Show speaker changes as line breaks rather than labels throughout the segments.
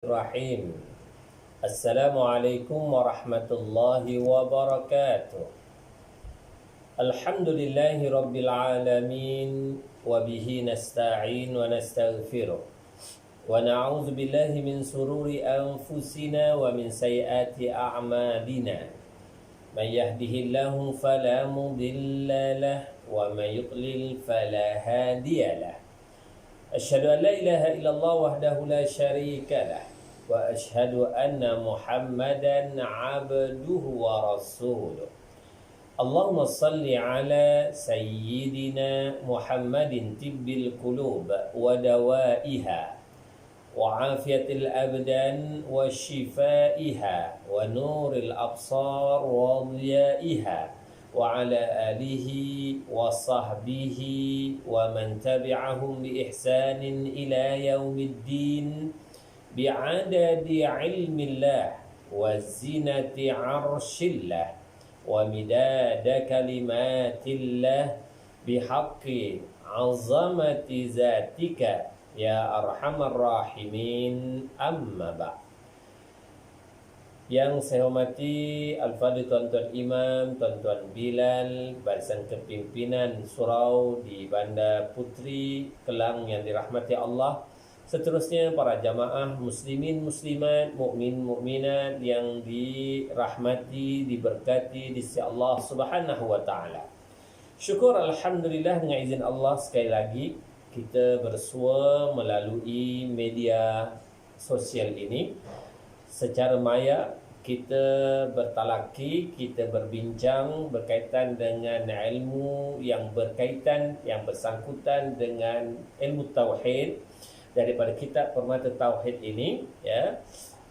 Rahim. Assalamualaikum warahmatullahi wabarakatuh. Alhamdulillahi rabbil alamin wa bihi nasta'in wa nastaghfiruh. Wa na'udzu billahi min sururi anfusina wa min sayyiati a'malina. May yahdihillahu fala mudilla lahu wa may yudlil fala hadiya lahu. Asyhadu an la ilaha illallah wahdahu la syarika lah wa asyhadu anna Muhammadan abduhu wa rasuluh. Allahumma salli ala sayyidina Muhammadin tibbil qulub wa dawaiha wa afiyatil abdan wa shifaiha wa nuril absar wa dhiyaiha wa ala alihi wa sahbihi wa man tabi'ahum bi ihsanin ila yaumiddin bi'adadi ilmillah wa zinati arshillah wa midada kalimatillah bihaqqi azamati zatika ya arhamar rahimin, amma ba'd. Yang saya hormati Al-Fadhil Tuan-Tuan Imam, Tuan-Tuan Bilal, barisan kepimpinan surau di Bandar Puteri, Kelang yang dirahmati Allah. Seterusnya para jamaah muslimin muslimat, mukmin mukminat yang dirahmati, diberkati di sisi Allah Subhanahu wa taala. Syukur alhamdulillah dengan izin Allah sekali lagi kita bersua melalui media sosial ini. Secara maya kita bertalaki, kita berbincang berkaitan dengan ilmu yang berkaitan, yang bersangkutan dengan ilmu tauhid daripada kitab Permata Tauhid ini, ya.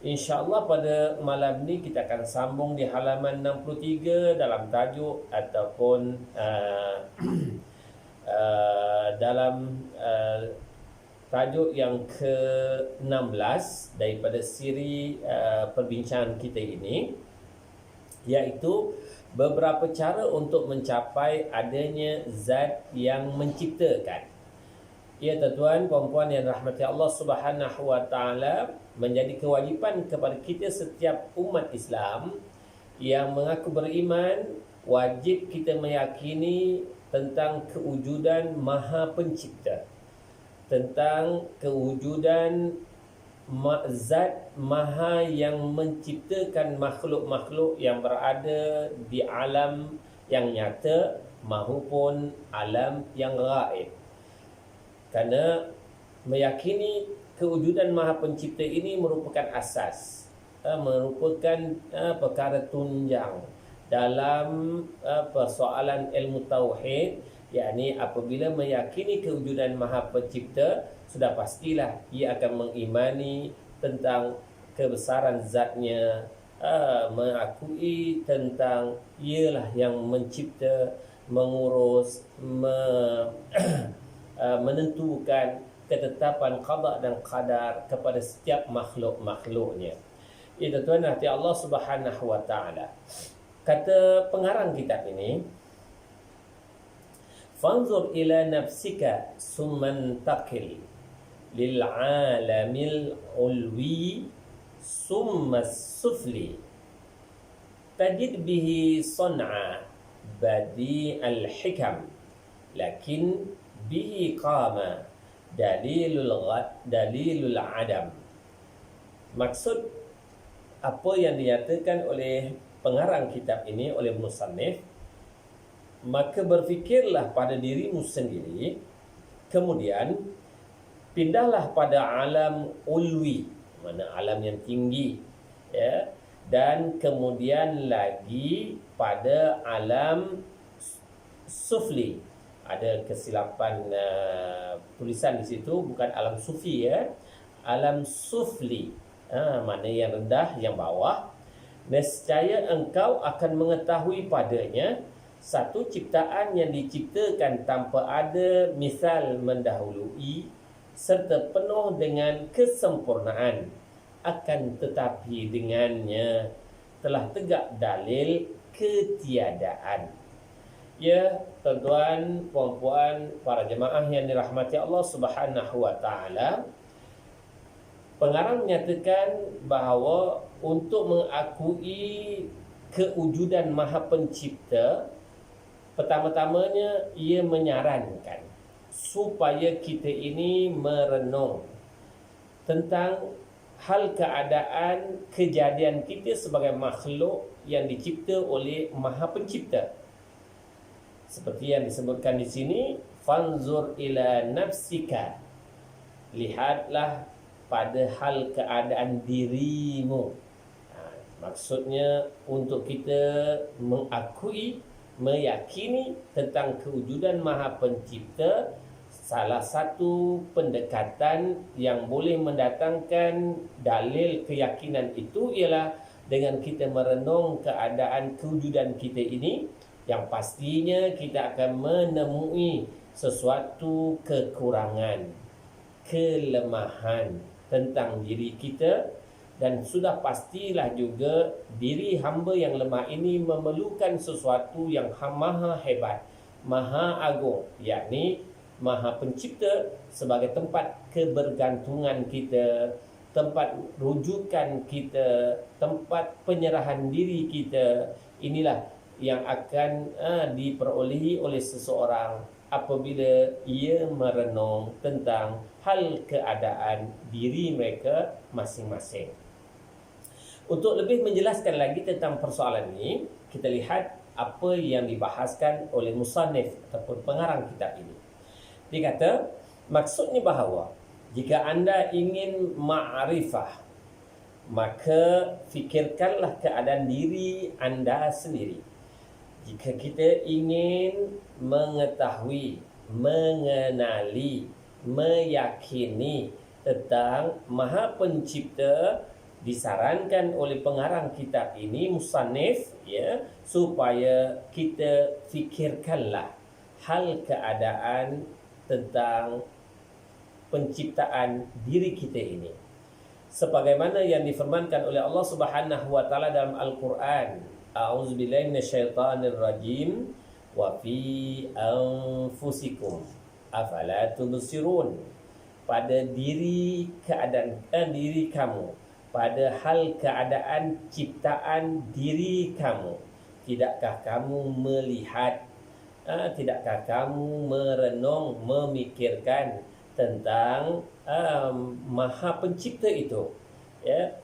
InsyaAllah pada malam ni kita akan sambung di halaman 63 dalam tajuk ataupun dalam tajuk yang ke-16 daripada siri perbincangan kita ini, iaitu beberapa cara untuk mencapai adanya zat yang menciptakan. Ya tuan-tuan, puan-puan yang rahmati Allah Subhanahu wa taala, menjadi kewajipan kepada kita setiap umat Islam yang mengaku beriman, wajib kita meyakini tentang kewujudan Maha Pencipta, tentang kewujudan zat maha yang menciptakan makhluk-makhluk yang berada di alam yang nyata maupun alam yang gaib. Kerana meyakini kewujudan Maha Pencipta ini merupakan asas, merupakan perkara tunjang dalam persoalan ilmu tauhid. Yakni apabila meyakini kewujudan Maha Pencipta, sudah pastilah ia akan mengimani tentang kebesaran zatnya, mengakui tentang ialah yang mencipta, mengurus, menentukan ketetapan qada dan qadar kepada setiap makhluk-makhluknya. Ya tuan-tuan, hati Allah Subhanahu wa taala. Kata pengarang kitab ini, fanzur ila nafsika summan taqil lil alamil ulwi summa sufli tajid bihi sun'a badi al hikam lakin bihi qama dalilul adam. Maksud apa yang dinyatakan oleh pengarang kitab ini, oleh musannif, maka berfikirlah pada dirimu sendiri, kemudian pindahlah pada alam ulwi, mana alam yang tinggi, ya, dan kemudian lagi pada alam sufli. Ada kesilapan tulisan di situ, bukan alam sufi, ya, alam sufli, mana yang rendah, yang bawah. Nescaya engkau akan mengetahui padanya satu ciptaan yang diciptakan tanpa ada misal mendahului serta penuh dengan kesempurnaan, akan tetapi dengannya telah tegak dalil ketiadaan. Ya, tuan-tuan, puan-puan, para jemaah yang dirahmati Allah Subhanahu wa taala, Pengarang menyatakan bahawa untuk mengakui kewujudan Maha Pencipta, pertama-tamanya ia menyarankan supaya kita ini merenung tentang hal keadaan kejadian kita sebagai makhluk yang dicipta oleh Maha Pencipta. Seperti yang disebutkan di sini, fanzur ila nafsika, lihatlah pada hal keadaan dirimu. Maksudnya untuk kita mengakui, meyakini tentang kewujudan Maha Pencipta, salah satu pendekatan yang boleh mendatangkan dalil keyakinan itu ialah dengan kita merenung keadaan kewujudan kita ini, yang pastinya kita akan menemui sesuatu kekurangan, kelemahan tentang diri kita, dan sudah pastilah juga diri hamba yang lemah ini memerlukan sesuatu yang maha hebat, maha agung, yakni Maha Pencipta sebagai tempat kebergantungan kita, tempat rujukan kita, tempat penyerahan diri kita. Inilah yang akan diperolehi oleh seseorang apabila ia merenung tentang hal keadaan diri mereka masing-masing. Untuk lebih menjelaskan lagi tentang persoalan ini, kita lihat apa yang dibahaskan oleh musannif ataupun pengarang kitab ini. Dia kata, maksudnya bahawa jika anda ingin ma'rifah, maka fikirkanlah keadaan diri anda sendiri. Jika kita ingin mengetahui, mengenali, meyakini tentang Maha Pencipta, disarankan oleh pengarang kitab ini, musannif, supaya kita fikirkanlah hal keadaan tentang penciptaan diri kita ini. Sebagaimana yang difirmankan oleh Allah Subhanahu wa taala dalam Al-Qur'an, a'udzubillahi minasyaitonir rajim, wa fi anfusikum afala tubsirun. Pada diri diri kamu, pada hal keadaan ciptaan diri kamu, tidakkah kamu melihat, tidakkah kamu merenung, memikirkan tentang Maha Pencipta itu?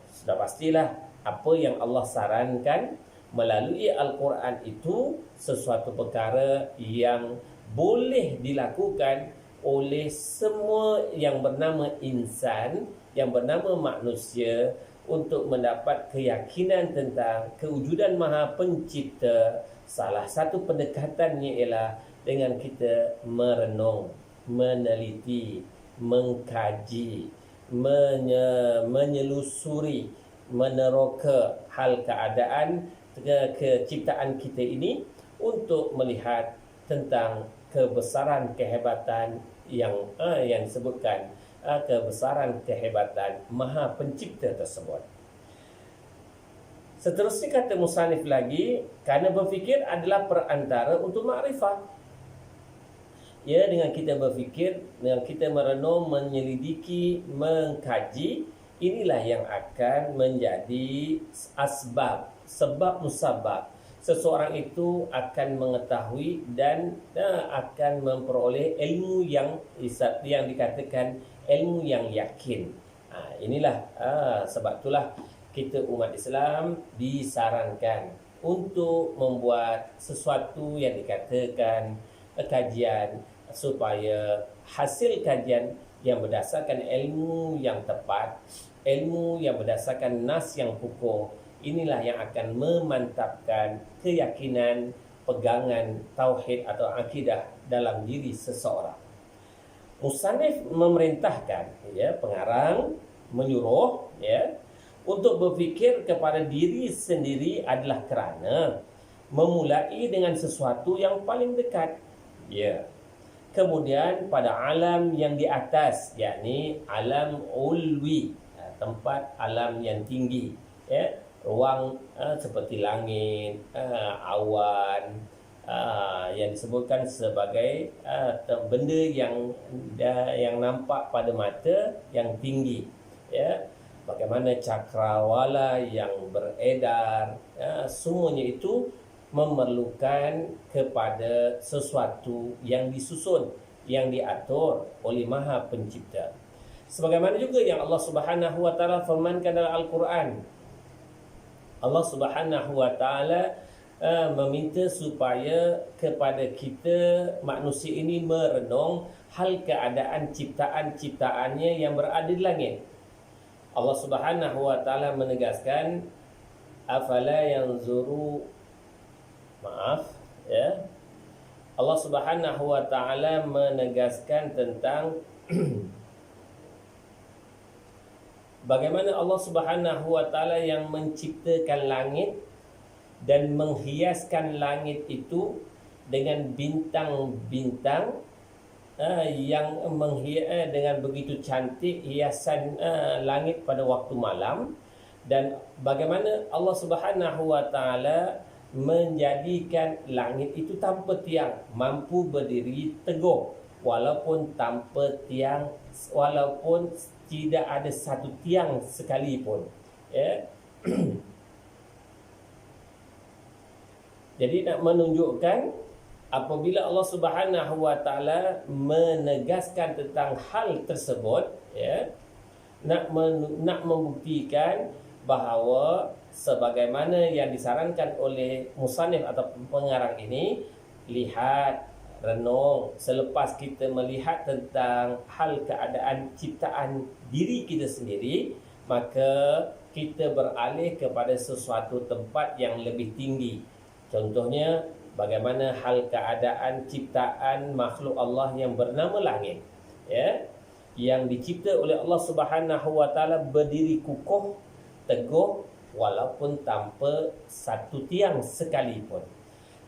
Sudah pastilah apa yang Allah sarankan melalui Al-Quran itu sesuatu perkara yang boleh dilakukan oleh semua yang bernama insan, yang bernama manusia, untuk mendapat keyakinan tentang kewujudan Maha Pencipta. Salah satu pendekatannya ialah dengan kita merenung, meneliti, mengkaji, menyelusuri, meneroka hal keadaan keciptaan kita ini untuk melihat tentang kebesaran kehebatan yang disebutkan, kebesaran kehebatan Maha Pencipta tersebut. Seterusnya kata musannif lagi, kerana berfikir adalah perantara untuk makrifah. Dengan kita berfikir, dengan kita merenung, menyelidiki, mengkaji, inilah yang akan menjadi asbab, sebab musabab. Seseorang itu akan mengetahui dan akan memperoleh ilmu yang dikatakan ilmu yang yakin. Inilah sebab itulah kita umat Islam disarankan untuk membuat sesuatu yang dikatakan kajian, supaya hasil kajian yang berdasarkan ilmu yang tepat, ilmu yang berdasarkan nas yang kukuh, inilah yang akan memantapkan keyakinan, pegangan tauhid atau akidah dalam diri seseorang. Musannif memerintahkan, pengarang menyuruh, untuk berfikir kepada diri sendiri adalah kerana memulai dengan sesuatu yang paling dekat. Kemudian pada alam yang di atas, yakni alam ulwi, tempat alam yang tinggi, ruang seperti langit, awan, yang disebutkan sebagai benda yang nampak pada mata yang tinggi. ya, bagaimana cakrawala yang beredar, ya, semuanya itu memerlukan kepada sesuatu yang disusun, yang diatur oleh Maha Pencipta. Sebagaimana juga yang Allah Subhanahu wa taala firmankan dalam Al-Quran. Allah Subhanahu wa taala meminta supaya kepada kita manusia ini merenung hal keadaan ciptaan-ciptaannya yang berada di langit. Allah Subhanahu wa taala menegaskan, afala yanzuru, maaf ya, Allah Subhanahu wa taala menegaskan tentang bagaimana Allah Subhanahu wa taala yang menciptakan langit dan menghiaskan langit itu dengan bintang-bintang yang dengan begitu cantik hiasan langit pada waktu malam, dan bagaimana Allah Subhanahu wa taala menjadikan langit itu tanpa tiang, mampu berdiri teguh walaupun tanpa tiang, walaupun tidak ada satu tiang sekalipun, ya. Jadi nak menunjukkan apabila Allah Subhanahu wa taala menegaskan tentang hal tersebut, ya, nak membuktikan bahawa sebagaimana yang disarankan oleh musannif atau pengarang ini, lihat, renung, selepas kita melihat tentang hal keadaan ciptaan diri kita sendiri, maka kita beralih kepada sesuatu tempat yang lebih tinggi. Contohnya, bagaimana hal keadaan ciptaan makhluk Allah yang bernama langit, ya, yang dicipta oleh Allah Subhanahu wa taala berdiri kukuh, teguh walaupun tanpa satu tiang sekalipun.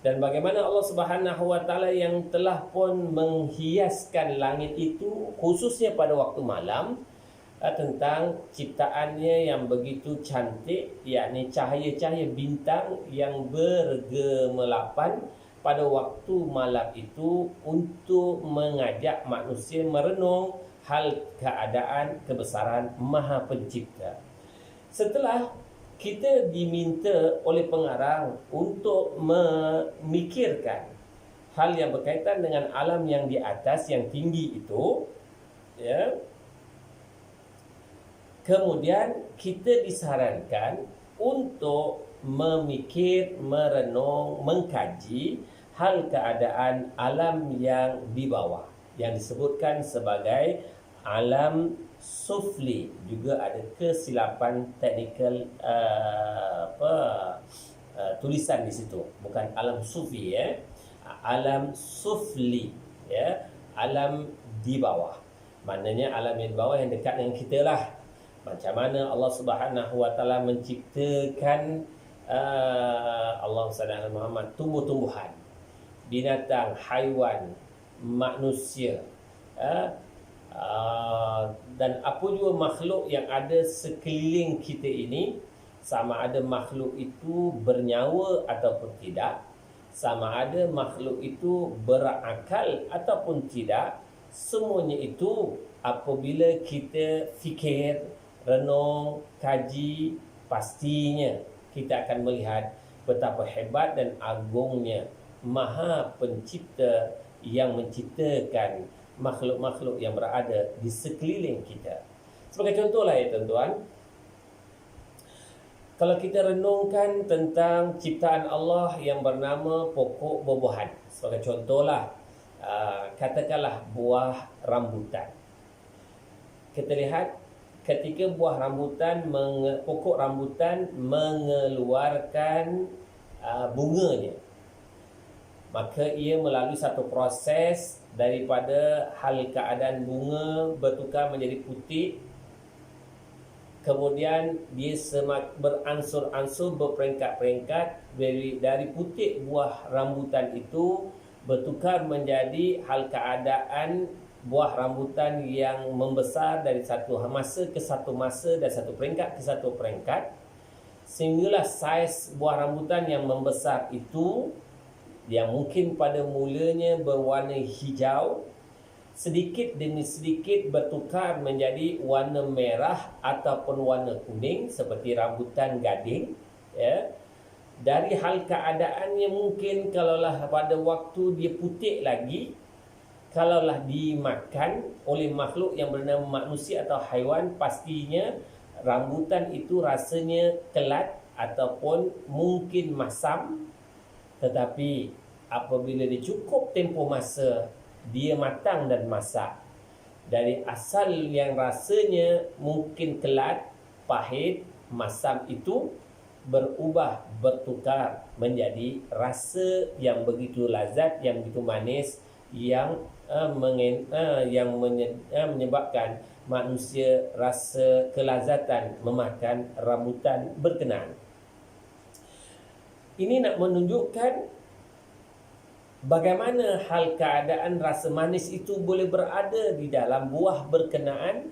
Dan bagaimana Allah Subhanahu wa taala yang telah pun menghiaskan langit itu khususnya pada waktu malam, tentang ciptaannya yang begitu cantik, yakni cahaya-cahaya bintang yang bergemelapan pada waktu malam itu untuk mengajak manusia merenung hal keadaan kebesaran Maha Pencipta. Setelah kita diminta oleh pengarang untuk memikirkan hal yang berkaitan dengan alam yang di atas, yang tinggi itu, ya, kemudian kita disarankan untuk memikir, merenung, mengkaji hal keadaan alam yang di bawah, yang disebutkan sebagai alam sufli. Juga ada kesilapan teknikal tulisan di situ, bukan alam sufi, ya, alam sufli, ya, alam di bawah. Maknanya alam yang di bawah yang dekat dengan kita lah. Macam mana Allah Subhanahu wa taala menciptakan Allah SWT Muhammad, tumbuh-tumbuhan, binatang, haiwan, manusia, dan apa juga makhluk yang ada sekeliling kita ini, sama ada makhluk itu bernyawa ataupun tidak, sama ada makhluk itu berakal ataupun tidak, semuanya itu apabila kita fikir, renung, kaji, pastinya kita akan melihat betapa hebat dan agungnya Maha Pencipta yang menciptakan makhluk-makhluk yang berada di sekeliling kita. Sebagai contohlah, ya tuan-tuan, kalau kita renungkan tentang ciptaan Allah yang bernama pokok buah-buahan, sebagai contohlah, katakanlah buah rambutan. Kita lihat ketika buah rambutan, pokok rambutan mengeluarkan bunganya, maka ia melalui satu proses daripada hal keadaan bunga bertukar menjadi putih, kemudian dia beransur-ansur, berperingkat-peringkat, dari putih buah rambutan itu bertukar menjadi hal keadaan buah rambutan yang membesar dari satu masa ke satu masa, dan satu peringkat ke satu peringkat, sehinggalah saiz buah rambutan yang membesar itu, yang mungkin pada mulanya berwarna hijau, sedikit demi sedikit bertukar menjadi warna merah ataupun warna kuning seperti rambutan gading, ya. Dari hal keadaannya mungkin kalaulah pada waktu dia putih lagi, kalaulah dimakan oleh makhluk yang bernama manusia atau haiwan, pastinya rambutan itu rasanya kelat ataupun mungkin masam. Tetapi apabila dia cukup tempoh masa, dia matang dan masak, dari asal yang rasanya mungkin kelat, pahit, masam itu berubah, bertukar menjadi rasa yang begitu lazat, yang begitu manis, yang menyebabkan manusia rasa kelazatan memakan rambutan berkenaan. Ini nak menunjukkan bagaimana hal keadaan rasa manis itu boleh berada di dalam buah berkenaan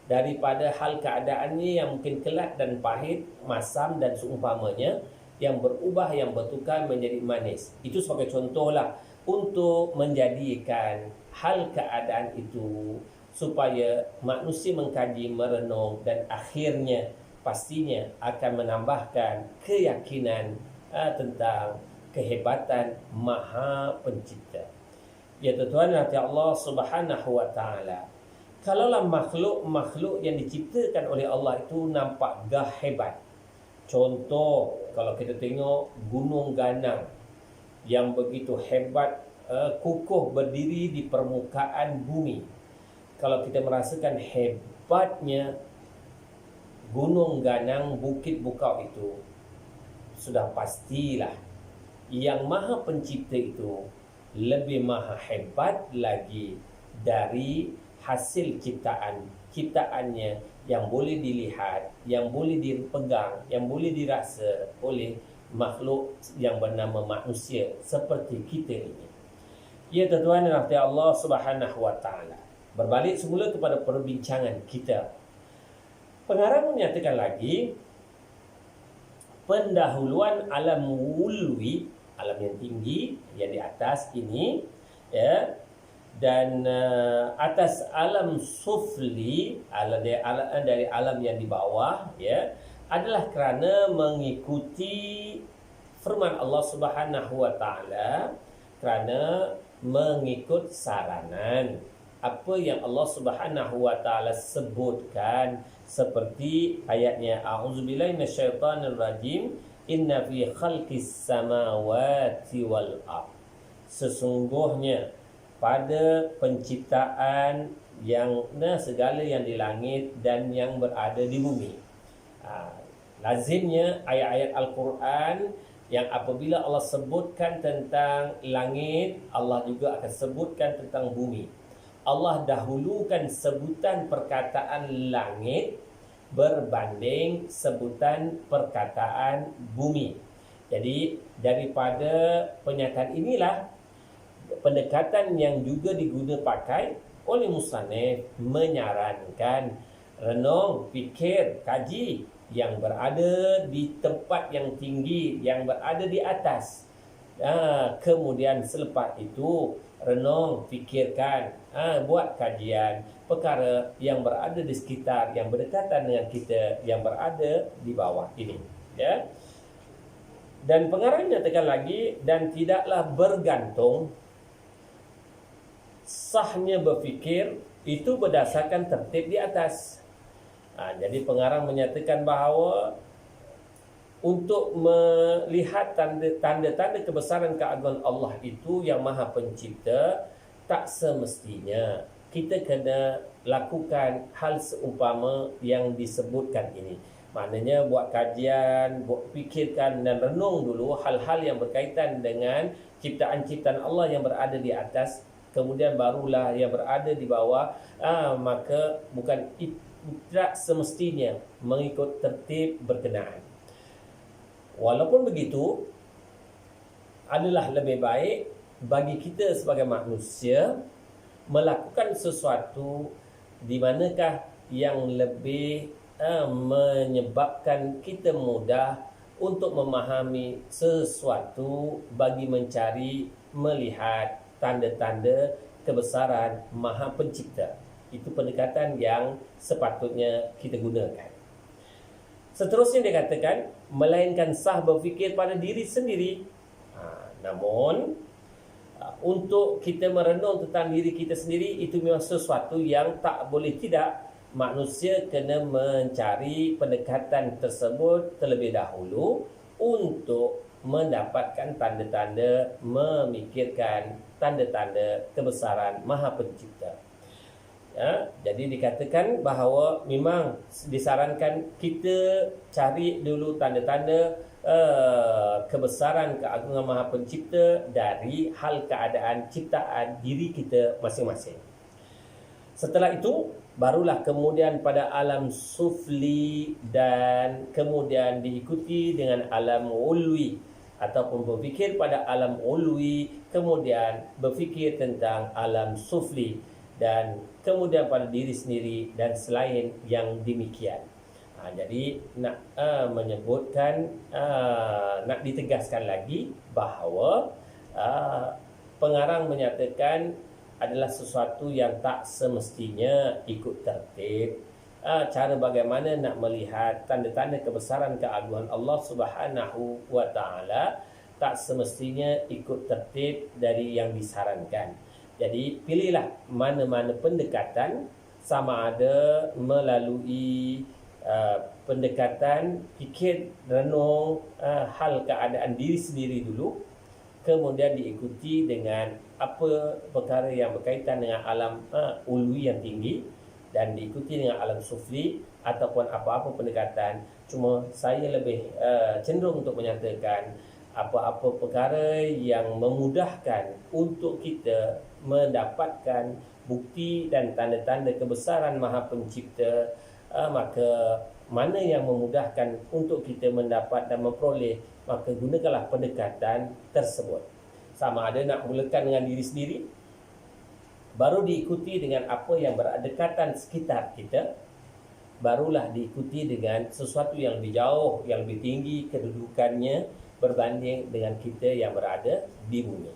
daripada hal keadaannya yang mungkin kelat dan pahit, masam dan seumpamanya, yang berubah, yang bertukar menjadi manis. Itu sebagai contohlah untuk menjadikan hal keadaan itu supaya manusia mengkaji, merenung, dan akhirnya pastinya akan menambahkan keyakinan tentang kehebatan Maha Pencipta. Ya tuan-tuan hati Allah Subhanahu wa taala. Kalaulah makhluk-makhluk yang diciptakan oleh Allah itu nampak gah hebat. Contoh, kalau kita tengok gunung ganang yang begitu hebat, kukuh berdiri di permukaan bumi. Kalau kita merasakan hebatnya gunung ganang Bukit Bukau itu, sudah pastilah yang Maha Pencipta itu lebih maha hebat lagi dari hasil ciptaannya yang boleh dilihat, yang boleh dipegang, yang boleh dirasa oleh makhluk yang bernama manusia seperti kita ini. Ya tuan-tuan dan rahmat Allah Subhanahu wa taala. Berbalik semula kepada perbincangan kita. Pengarang menyatakan lagi, pendahuluan alam ulwi, alam yang tinggi, yang di atas ini, ya, dan atas alam sufli, dari alam yang di bawah, ya, adalah kerana mengikuti firman Allah Subhanahu wa taala, kerana mengikut saranan apa yang Allah Subhanahu wa taala sebutkan, seperti ayatnya a'udzubillahi minasyaitonir rajim, inna fi khalqis samawati wal ard, sesungguhnya pada penciptaan yang segala yang di langit dan yang berada di bumi. Lazimnya ayat-ayat Al-Quran yang apabila Allah sebutkan tentang langit, Allah juga akan sebutkan tentang bumi. Allah dahulukan sebutan perkataan langit berbanding sebutan perkataan bumi. Jadi daripada pernyataan inilah pendekatan yang juga diguna pakai oleh musannif menyarankan renung, fikir, kaji yang berada di tempat yang tinggi, yang berada di atas. Kemudian selepas itu renung, fikirkan, buat kajian perkara yang berada di sekitar, yang berdekatan dengan kita, yang berada di bawah ini, ya. Dan pengarang nyatakan lagi, dan tidaklah bergantung sahnya berfikir itu berdasarkan tertib di atas. Jadi pengarang menyatakan bahawa untuk melihat tanda-tanda kebesaran keagungan Allah itu yang Maha Pencipta, tak semestinya kita kena lakukan hal seumpama yang disebutkan ini. Maknanya buat kajian, buat fikirkan dan renung dulu hal-hal yang berkaitan dengan ciptaan-ciptaan Allah yang berada di atas, kemudian barulah yang berada di bawah. Maka bukan tidak semestinya mengikut tertib berkenaan. Walaupun begitu, adalah lebih baik bagi kita sebagai manusia melakukan sesuatu di manakah yang lebih menyebabkan kita mudah untuk memahami sesuatu bagi mencari, melihat tanda-tanda kebesaran Maha Pencipta. Itu pendekatan yang sepatutnya kita gunakan. Seterusnya dia katakan, melainkan sah berfikir pada diri sendiri. Namun untuk kita merenung tentang diri kita sendiri, itu memang sesuatu yang tak boleh tidak. Manusia kena mencari pendekatan tersebut terlebih dahulu untuk mendapatkan tanda-tanda, memikirkan tanda-tanda kebesaran Maha Pencipta. Jadi dikatakan bahawa memang disarankan kita cari dulu tanda-tanda kebesaran keagungan Maha Pencipta dari hal keadaan ciptaan diri kita masing-masing. Setelah itu barulah kemudian pada alam sufli dan kemudian diikuti dengan alam ulwi, ataupun berfikir pada alam ulwi kemudian berfikir tentang alam sufli, dan kemudian pada diri sendiri dan selain yang demikian. Jadi nak menyebutkan, nak ditegaskan lagi bahawa pengarang menyatakan adalah sesuatu yang tak semestinya ikut tertib. Cara bagaimana nak melihat tanda-tanda kebesaran keagungan Allah Subhanahu wa taala tak semestinya ikut tertib dari yang disarankan. Jadi pilihlah mana-mana pendekatan, sama ada melalui pendekatan fikir renung hal keadaan diri sendiri dulu, kemudian diikuti dengan apa perkara yang berkaitan dengan alam ulwi yang tinggi, dan diikuti dengan alam sufli ataupun apa-apa pendekatan. Cuma saya lebih cenderung untuk menyatakan apa-apa perkara yang memudahkan untuk kita mendapatkan bukti dan tanda-tanda kebesaran Maha Pencipta, maka mana yang memudahkan untuk kita mendapat dan memperoleh, maka gunakanlah pendekatan tersebut. Sama ada nak mulakan dengan diri sendiri, baru diikuti dengan apa yang berdekatan sekitar kita, barulah diikuti dengan sesuatu yang lebih jauh, yang lebih tinggi kedudukannya berbanding dengan kita yang berada di bumi.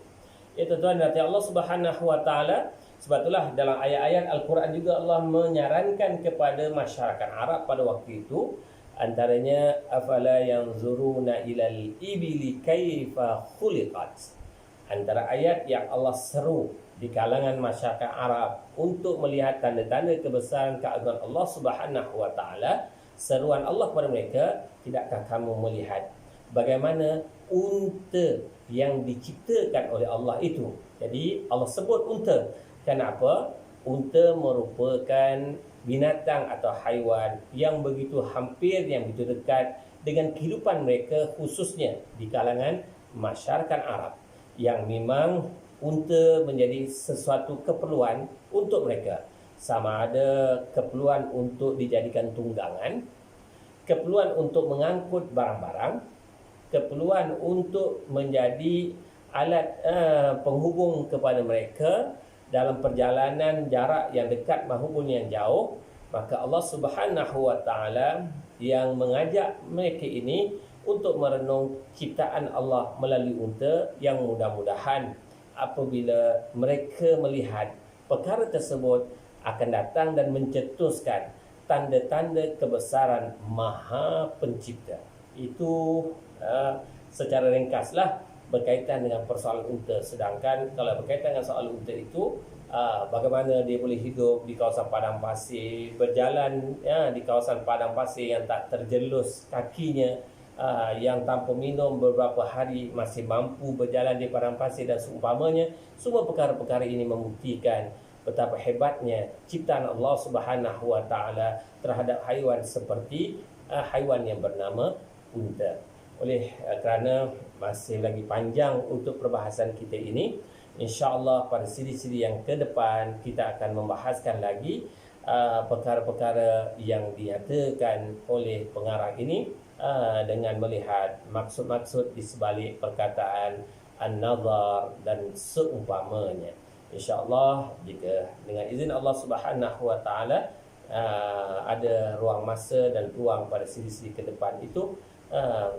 Ya tuan-tuan dan Allah Subhanahu wa taala, sebab itulah dalam ayat-ayat Al-Quran juga Allah menyarankan kepada masyarakat Arab pada waktu itu, antaranya afala yanzuruna ilal ibili kaifa khuliqat. Antara ayat yang Allah seru di kalangan masyarakat Arab untuk melihat tanda-tanda kebesaran keagungan Allah Subhanahu wa taala, seruan Allah kepada mereka, tidakkah kamu melihat bagaimana unta yang diciptakan oleh Allah itu. Jadi Allah sebut unta. Kenapa? Unta merupakan binatang atau haiwan yang begitu hampir, yang begitu dekat dengan kehidupan mereka, khususnya di kalangan masyarakat Arab, yang memang unta menjadi sesuatu keperluan untuk mereka. Sama ada keperluan untuk dijadikan tunggangan, keperluan untuk mengangkut barang-barang, keperluan untuk menjadi alat penghubung kepada mereka dalam perjalanan jarak yang dekat maupun yang jauh. Maka Allah Subhanahu wa taala yang mengajak mereka ini untuk merenung ciptaan Allah melalui unta, yang mudah-mudahan apabila mereka melihat perkara tersebut akan datang dan mencetuskan tanda-tanda kebesaran Maha Pencipta. Itu secara ringkaslah berkaitan dengan persoalan unta. Sedangkan kalau berkaitan dengan soal unta itu, bagaimana dia boleh hidup di kawasan padang pasir, berjalan di kawasan padang pasir yang tak terjelus kakinya, yang tanpa minum beberapa hari masih mampu berjalan di padang pasir dan seumpamanya. Semua perkara-perkara ini membuktikan betapa hebatnya ciptaan Allah Subhanahu wa taala terhadap haiwan seperti haiwan yang bernama unta. Oleh kerana masih lagi panjang untuk perbahasan kita ini, insya-Allah pada siri-siri yang ke depan kita akan membahaskan lagi perkara-perkara yang dinyatakan oleh pengarang ini dengan melihat maksud-maksud di sebalik perkataan an-nazar dan seumpamanya. InsyaAllah jika dengan izin Allah Subhanahu wa taala ada ruang masa dan ruang pada siri-siri ke depan itu,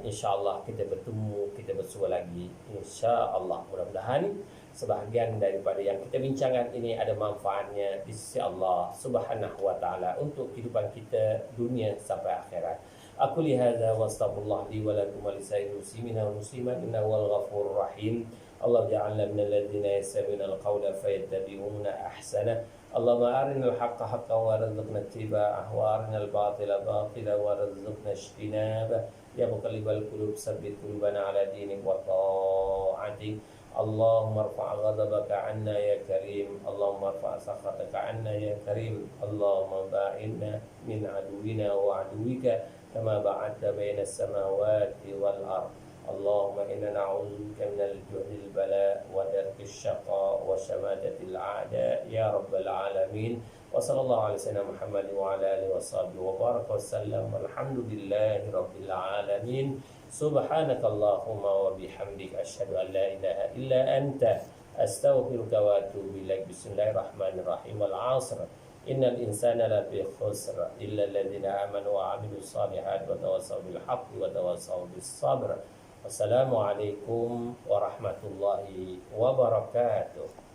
insyaAllah kita bertemu, kita bersua lagi, insyaAllah. Mudah-mudahan sebahagian daripada yang kita bincangkan ini ada manfaatnya di sisi Allah Subhanahu wa taala untuk kehidupan kita dunia sampai akhirat. Aku lihada wa astaghfirullah li wa lakum wa lisa'iril muslimina wal muslimat innahu wal ghafurur rahim. Allah ja'alna minal ladzina yastami'una al-qawla fayattabi'una ahsana. Allahumma arinal haqqa haqqan warzuqna ittiba'ah wa arinal batila batilan warzuqna ijtinabah. Ya muqallibal qulub tsabbit qulubana ala dinik wa ta'atik. Allahumma arfa' ghadabaka 'anna ya karim. Allahumma arfa' sakhataka 'anna ya karim. Allahumma ba'inna min aduwina wa aduwika kama ba'adta baina as-samawati wal ard. Allahumma inna na'udzubika minal juhdil bala wa darkis syaqa wa syamatatil a'da ya rabbal alamin. Wa sallallahu alaihi wasallam Muhammad wa ala alihi wa sahbihi wa baraka wa sallam. Walhamdulillahi rabbil alamin. Subhanakallahumma wa bihamdika asyhadu an la ilaha illa anta astaghfiruka wa atubu ilaik. Bismillahirrahmanirrahim. Wal 'asr. Innal insana lafi khusr illa alladhina amanu wa 'amilus shalihat wa tawassaw bil haqqi wa tawassaw bis sabr. Wassalamu alaikum warahmatullahi wabarakatuh.